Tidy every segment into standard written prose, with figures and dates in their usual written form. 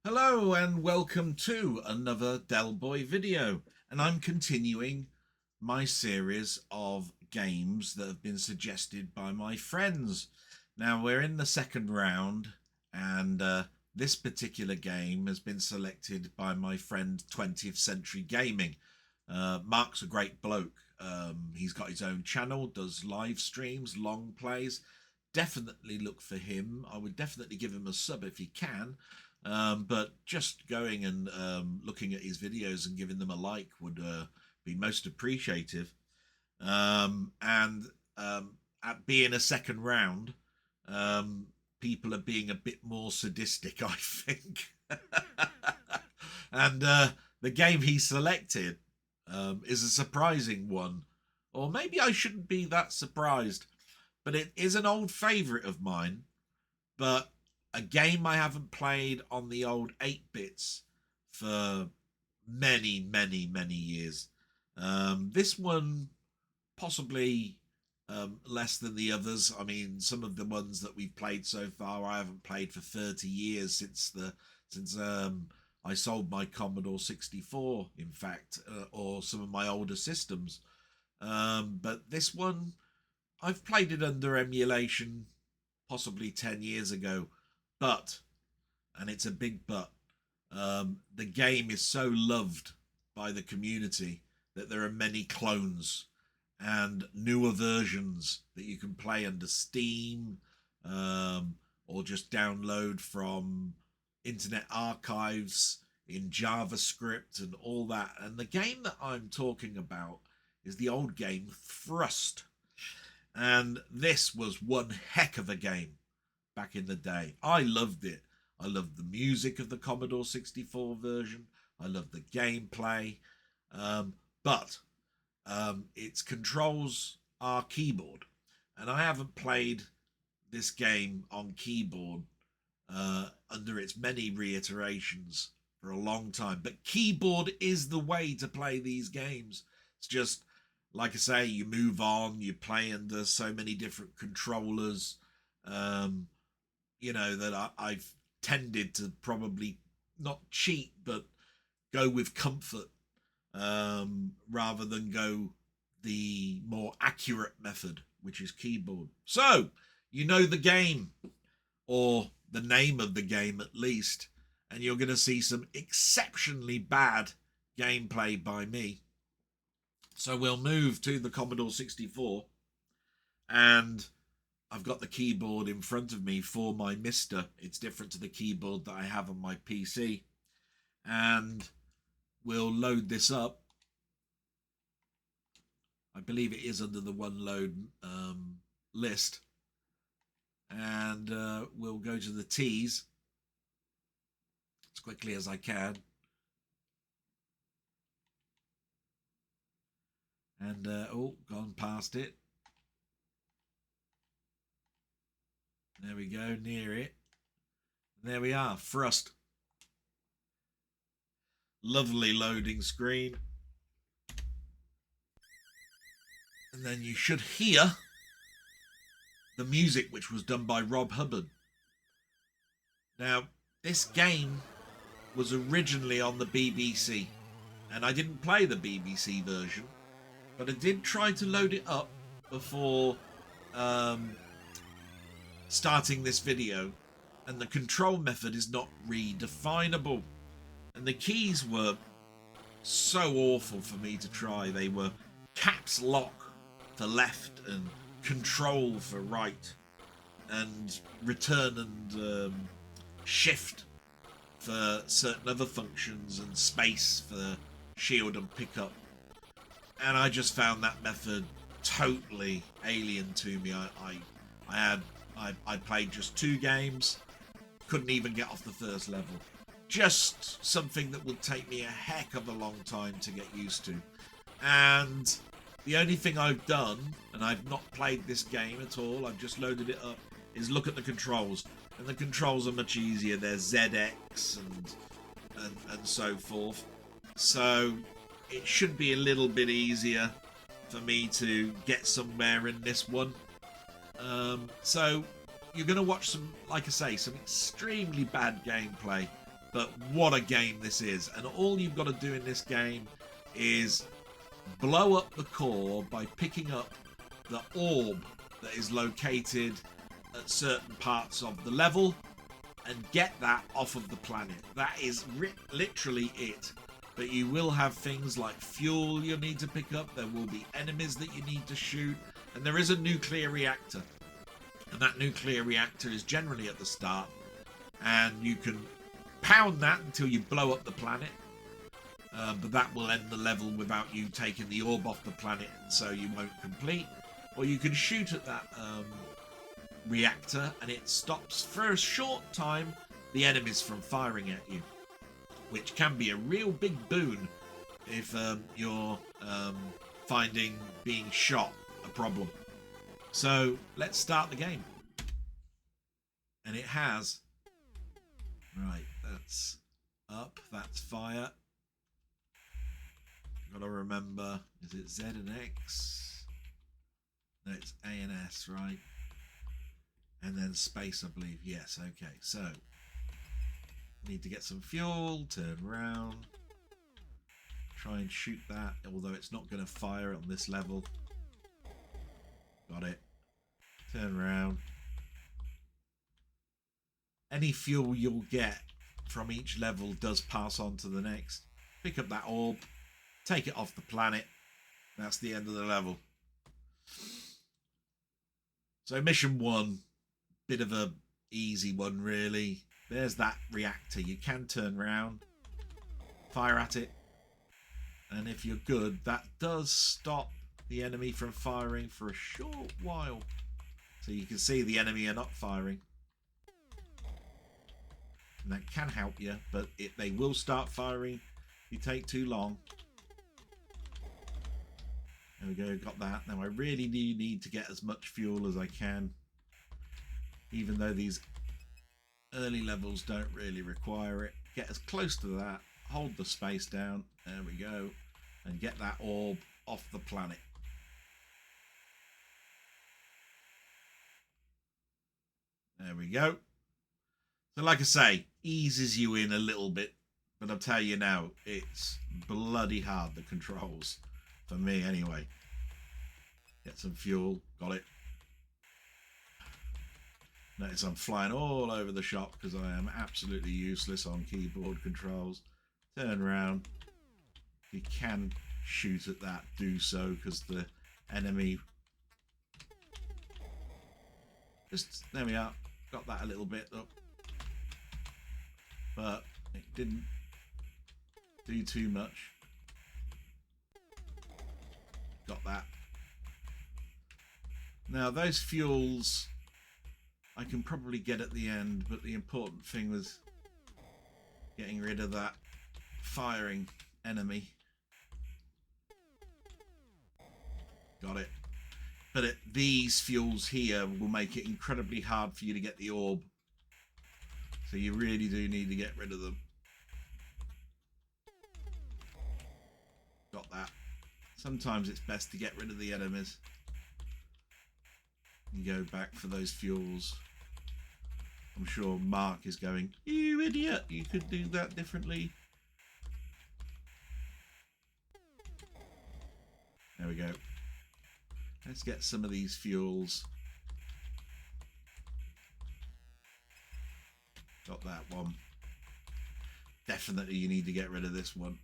Hello and welcome to another Delboy video, and I'm continuing my series of games that have been suggested by my friends. Now we're in the second round, and this particular game has been selected by my friend 20th Century Gaming. Mark's a great bloke. He's got his own channel, does live streams, long plays. Definitely look for him. I would definitely give him a sub if he can. But just going and looking at his videos and giving them a like would be most appreciative. At being a second round, people are being a bit more sadistic, I think. And the game he selected is a surprising one. Or maybe I shouldn't be that surprised. But it is an old favourite of mine. But a game I haven't played on the old 8-bits for many years. This one possibly less than the others. I mean, some of the ones that we've played so far I haven't played for 30 years since I sold my Commodore 64, in fact, or some of my older systems. But this one, I've played it under emulation possibly 10 years ago. But, and it's a big but, the game is so loved by the community that there are many clones and newer versions that you can play under Steam, or just download from Internet Archives in JavaScript and all that. And the game that I'm talking about is the old game Thrust. And this was one heck of a game back in the day. I loved it. I loved the music of the Commodore 64 version. I loved the gameplay. But its controls are keyboard. And I haven't played this game on keyboard under its many reiterations for a long time. But keyboard is the way to play these games. It's just, like I say, you move on, you play under so many different controllers. You know, that I've tended to probably not cheat, but go with comfort rather than go the more accurate method, which is keyboard. So, you know the game, or the name of the game at least, and you're going to see some exceptionally bad gameplay by me. So we'll move to the Commodore 64, and I've got the keyboard in front of me for my Mister. It's different to the keyboard that I have on my PC. And we'll load this up. I believe it is under the one load list. And we'll go to the T's as quickly as I can. And, gone past it. There we go, near it. There we are, Thrust. Lovely loading screen. And then you should hear the music, which was done by Rob Hubbard. Now, this game was originally on the BBC, and I didn't play the BBC version, but I did try to load it up before starting this video, and the control method is not redefinable, and the keys were so awful for me to try. They were caps lock for left and control for right, and return and shift for certain other functions, and space for shield and pickup. And I just found that method totally alien to me. I played just 2 games, couldn't even get off the first level. Just something that would take me a heck of a long time to get used to. And the only thing I've done, and I've not played this game at all, I've just loaded it up, is look at the controls. And the controls are much easier. They're ZX and so forth. So it should be a little bit easier for me to get somewhere in this one. So you're going to watch some, like I say, some extremely bad gameplay, But what a game this is. And all you've got to do in this game is blow up the core by picking up the orb that is located at certain parts of the level and get that off of the planet. That is literally it. But you will have things like fuel you need to pick up. There will be enemies that you need to shoot. And there is a nuclear reactor. And that nuclear reactor is generally at the start. And you can pound that until you blow up the planet. But that will end the level without you taking the orb off the planet, and so you won't complete. Or you can shoot at that reactor and it stops for a short time the enemies from firing at you, which can be a real big boon if you're finding being shot a problem. So let's start the game. And it has... Right, that's up, that's fire. Gotta remember, is it Z and X? No, it's A and S, right? And then space, I believe. Yes, okay. So, need to get some fuel, turn around. Try and shoot that, although it's not going to fire on this level. Got it. Turn around. Any fuel you'll get from each level does pass on to the next. Pick up that orb. Take it off the planet. That's the end of the level. So mission 1, bit of a easy one really. There's that reactor. You can turn around, fire at it, and if you're good, that does stop the enemy from firing for a short while. So you can see the enemy are not firing. And that can help you, but they will start firing if you take too long. There we go, got that. Now I really do need to get as much fuel as I can, even though these early levels don't really require it. Get as close to that, hold the space down, there we go, and get that orb off the planet. There we go. So like I say, eases you in a little bit, but I'll tell you now, it's bloody hard, the controls. For me, anyway. Get some fuel. Got it. Notice I'm flying all over the shop because I am absolutely useless on keyboard controls. Turn around. If you can shoot at that, do so, because the enemy... there we are. Got that a little bit up. But it didn't do too much. Got that. Now those fuels I can probably get at the end, but the important thing was getting rid of that firing enemy. Got it. But these fuels here will make it incredibly hard for you to get the orb. So you really do need to get rid of them. Got that. Sometimes it's best to get rid of the enemies and go back for those fuels. I'm sure Mark is going, "You idiot, you could do that differently." There we go. Let's get some of these fuels. Got that one. Definitely you need to get rid of this one.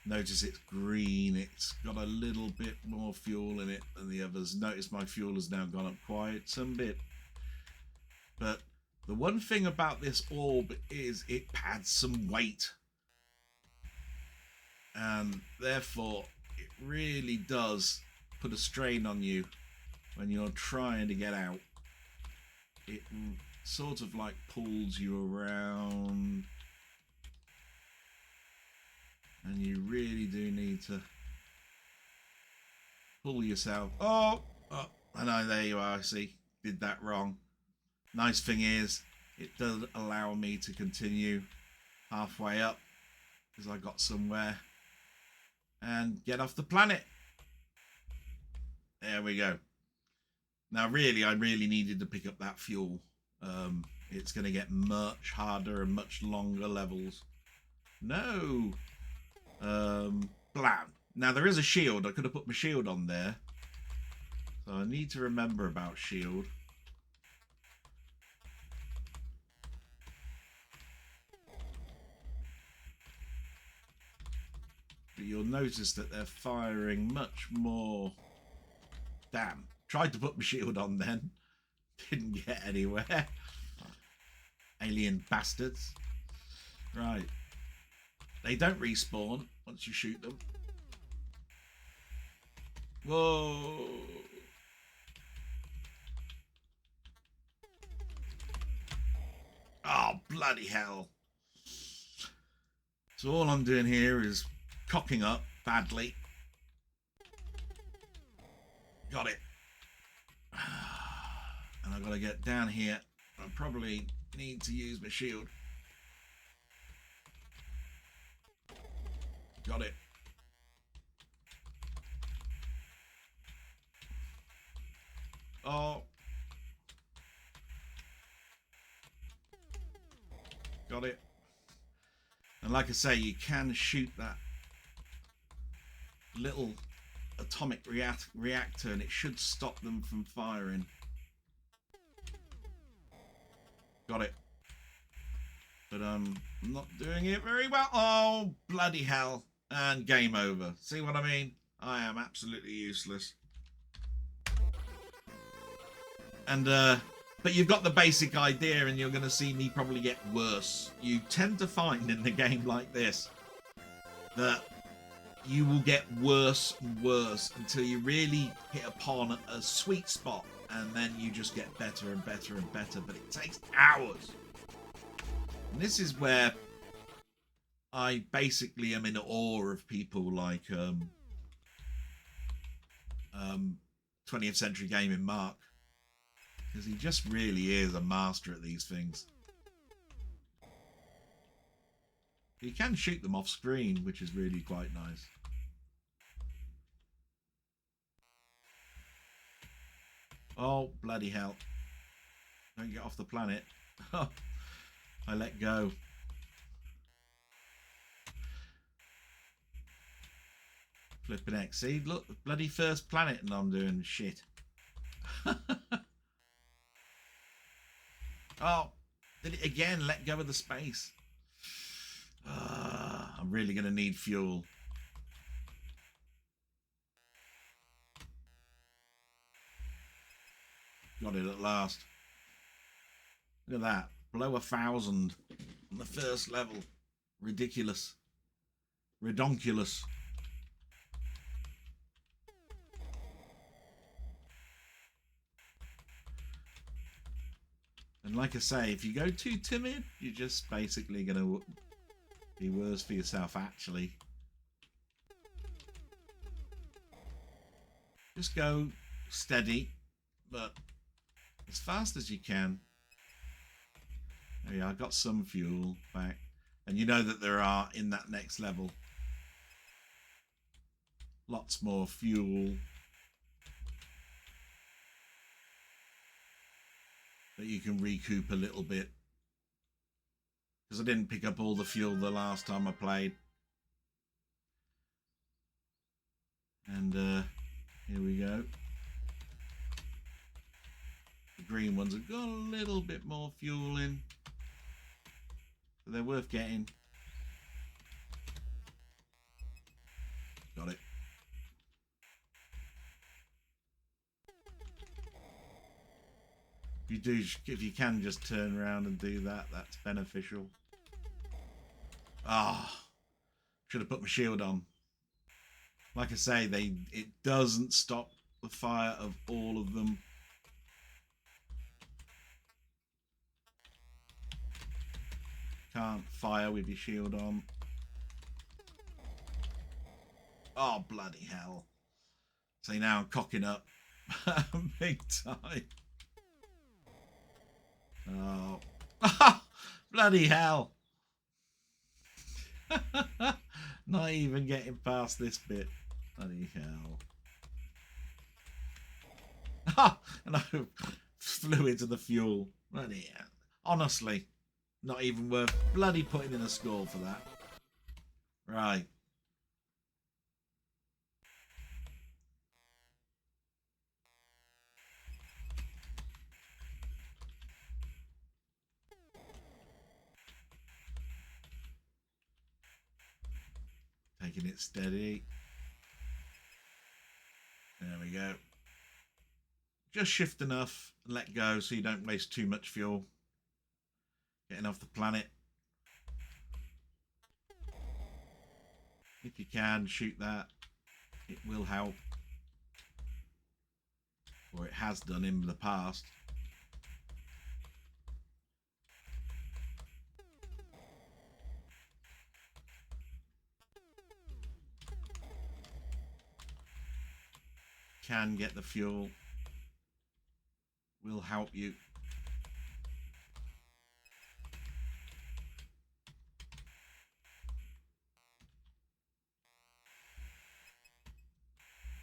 Notice it's green. It's got a little bit more fuel in it than the others. Notice my fuel has now gone up quite some bit. But the one thing about this orb is it adds some weight. And therefore it really does put a strain on you when you're trying to get out. It sort of like pulls you around. And you really do need to pull yourself. Oh, I know, there you are. I see. Did that wrong. Nice thing is, it does allow me to continue halfway up because I got somewhere and get off the planet. There we go. Now, really, I really needed to pick up that fuel. it's going to get much harder and much longer levels. No. Blam. Now, there is a shield. I could have put my shield on there. So I need to remember about shield. But you'll notice that they're firing much more. Damn. Tried to put my shield on then. Didn't get anywhere. Alien bastards. Right. They don't respawn once you shoot them. Whoa. Oh, bloody hell. So all I'm doing here is cocking up badly. Got it. And I've got to get down here. I probably need to use my shield. Got it. Oh. Got it. And like I say, you can shoot that little atomic reactor and it should stop them from firing. Got it. But I'm not doing it very well. Oh, bloody hell. And game over. See what I mean? I am absolutely useless. And, but you've got the basic idea and you're going to see me probably get worse. You tend to find in the game like this that you will get worse and worse until you really hit upon a sweet spot. And then you just get better and better and better. But it takes hours. And this is where I basically am in awe of people like 20th Century Gaming Mark. Because he just really is a master at these things. You can shoot them off screen, which is really quite nice. Oh, bloody hell. Don't get off the planet. I let go. Flipping X. See, look, the bloody first planet and I'm doing shit. Oh, did it again. Let go of the space. I'm really going to need fuel. Got it at last. Look at that. Below 1,000 on the first level. Ridiculous. Redonkulous. And like I say, if you go too timid, you're just basically going to be worse for yourself, actually. Just go steady, but as fast as you can. There you are, I got some fuel back. And you know that there are, in that next level, lots more fuel that you can recoup a little bit. Because I didn't pick up all the fuel the last time I played. And here we go. The green ones have got a little bit more fuel in. So they're worth getting. Got it. If you can just turn around and do that, that's beneficial. Ah, should have put my shield on. Like I say, it doesn't stop the fire of all of them. Can't fire with your shield on. Oh, bloody hell. See, now I'm cocking up big time. Oh, bloody hell. Not even getting past this bit. Bloody hell. And I flew into the fuel. Bloody hell. Honestly, not even worth bloody putting in a score for that. Right. Taking it steady. There we go. Just shift enough and let go so you don't waste too much fuel. Getting off the planet. If you can, shoot that. It will help. Or it has done in the past. Can get the fuel. Will help you.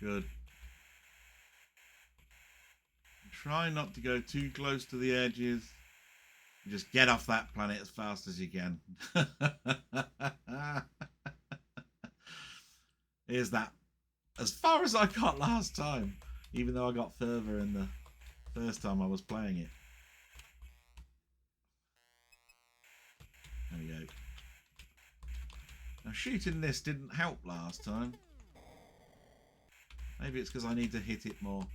Good. Try not to go too close to the edges. Just get off that planet as fast as you can. Here's that. As far as I got last time, even though I got further in the first time I was playing it. There we go. Now shooting this didn't help last time. Maybe it's because I need to hit it more.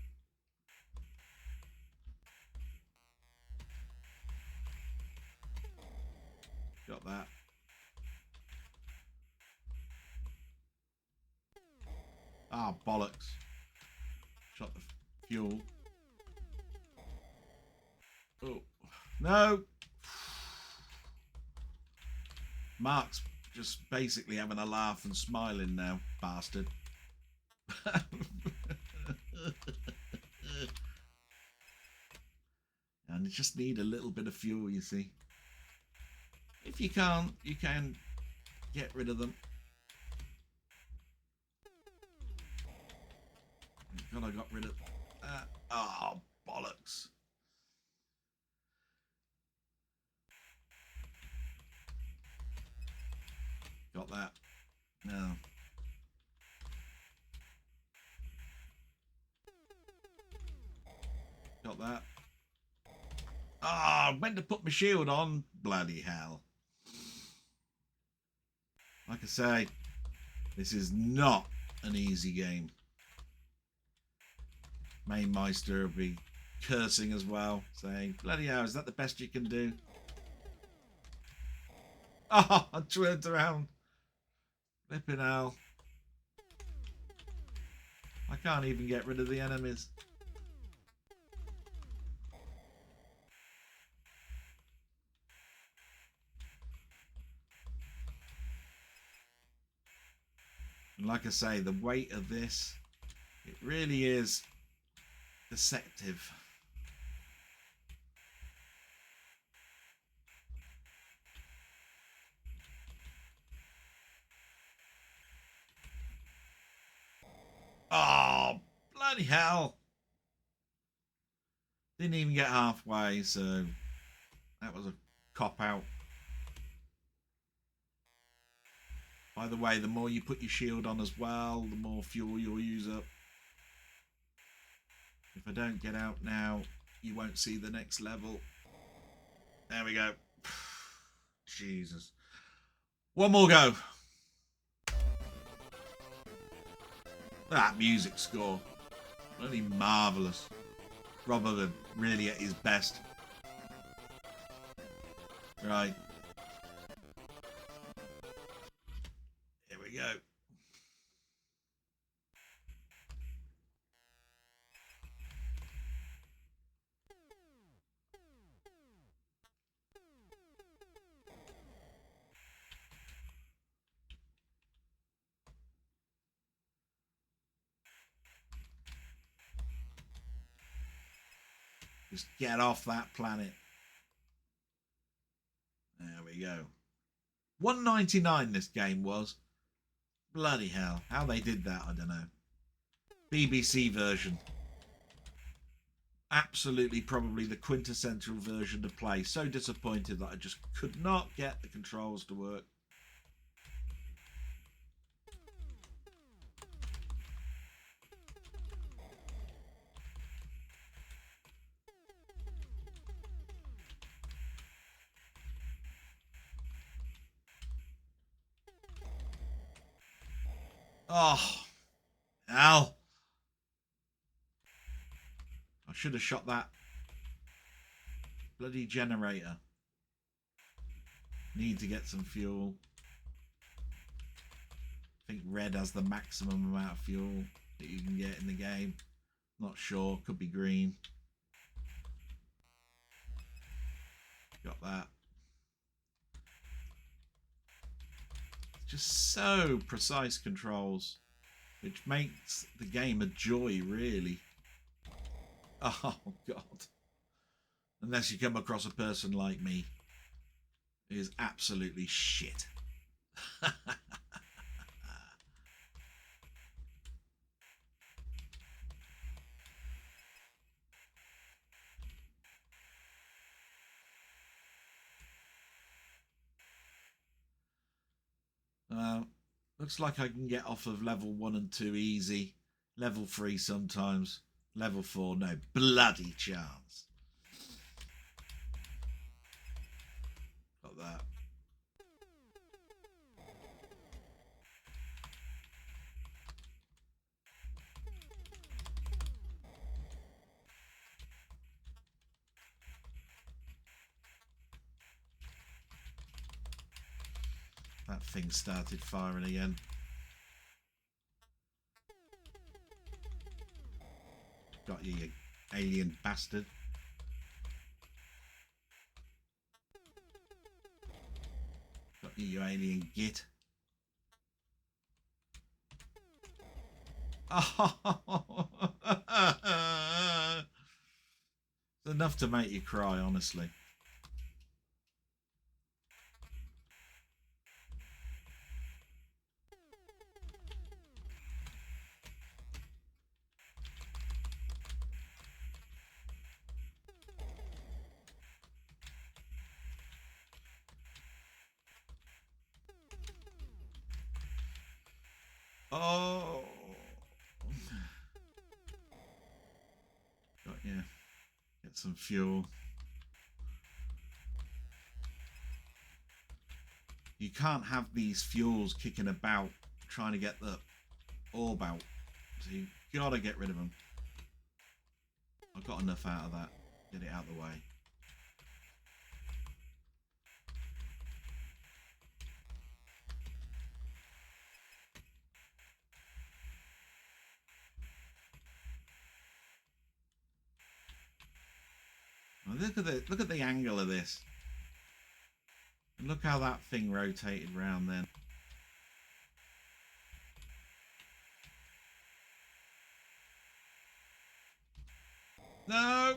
Got that. Ah, bollocks. Shot the fuel. Oh, no. Mark's just basically having a laugh and smiling now, bastard. And you just need a little bit of fuel, you see. If you can't, you can get rid of them. God, I got rid of that. Oh, bollocks. Got that. No. Got that. Ah, oh, went to put my shield on. Bloody hell. Like I say, this is not an easy game. Mamemeister will be cursing as well, saying, bloody hell, is that the best you can do? Oh, I turned around. Flipping hell. I can't even get rid of the enemies. And like I say, the weight of this, it really is deceptive. Oh, bloody hell. Didn't even get halfway, so that was a cop-out. By the way, the more you put your shield on as well, the more fuel you'll use up. If I don't get out now, you won't see the next level. There we go. Jesus. One more go. That music score. Really marvellous. Robert really at his best. Right. Here we go. Just get off that planet. There we go. $1.99 this game was. Bloody hell. How they did that, I don't know. BBC version. Absolutely, probably the quintessential version to play. So disappointed that I just could not get the controls to work. Oh, hell. I should have shot that bloody generator. Need to get some fuel. I think red has the maximum amount of fuel that you can get in the game. Not sure. Could be green. Got that. Just so precise controls, which makes the game a joy, really. Oh, God. Unless you come across a person like me who is absolutely shit. Looks like I can get off of level 1 and 2 easy. Level 3 sometimes. Level 4, no bloody chance. Got that. That thing started firing again. Got you, you alien bastard. Got you, you alien git. Oh, it's enough to make you cry, honestly. Oh. Got you. Get some fuel. You can't have these fuels kicking about trying to get the orb out. So you gotta get rid of them. I've got enough out of that. Get it out of the way. Look at the angle of this. And look how that thing rotated round then. No!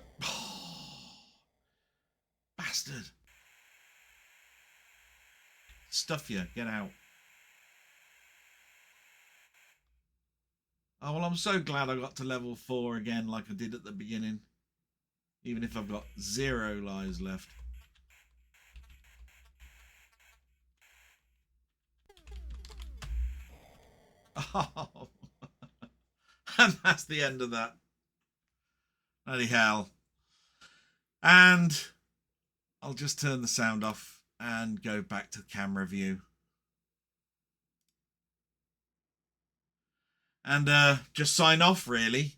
Bastard! Stuff you, get out. Oh, well, I'm so glad I got to level 4 again like I did at the beginning. Even if I've got 0 lives left. Oh. And that's the end of that. Bloody hell. And I'll just turn the sound off and go back to camera view. And just sign off, really.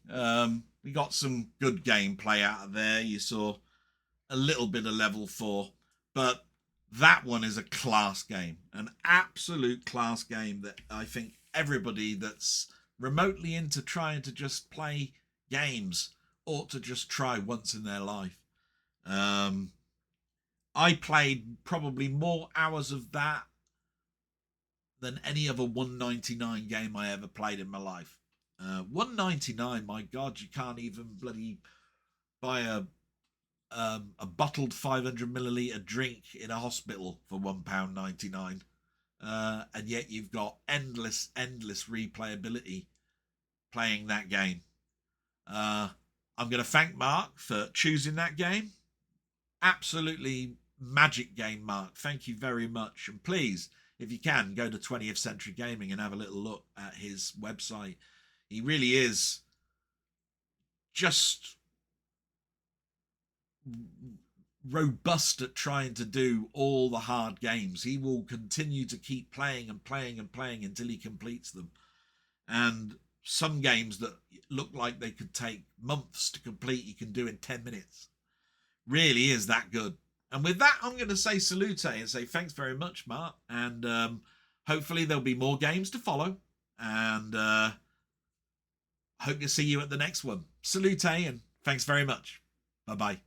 We got some good gameplay out of there. You saw a little bit of level 4. But that one is a class game. An absolute class game that I think everybody that's remotely into trying to just play games ought to just try once in their life. I played probably more hours of that than any other 1.99 game I ever played in my life. 1.99, my God, you can't even bloody buy a bottled 500ml drink in a hospital for £1.99. And yet you've got endless replayability playing that game. I'm going to thank Mark for choosing that game. Absolutely magic game, Mark. Thank you very much. And please, if you can, go to 20th Century Gaming and have a little look at his website. He really is just robust at trying to do all the hard games. He will continue to keep playing and playing and playing until he completes them. And some games that look like they could take months to complete, he can do in 10 minutes. Really is that good. And with that, I'm going to say salute and say thanks very much, Mark. And hopefully there'll be more games to follow. And hope to see you at the next one. Salute and thanks very much. Bye-bye.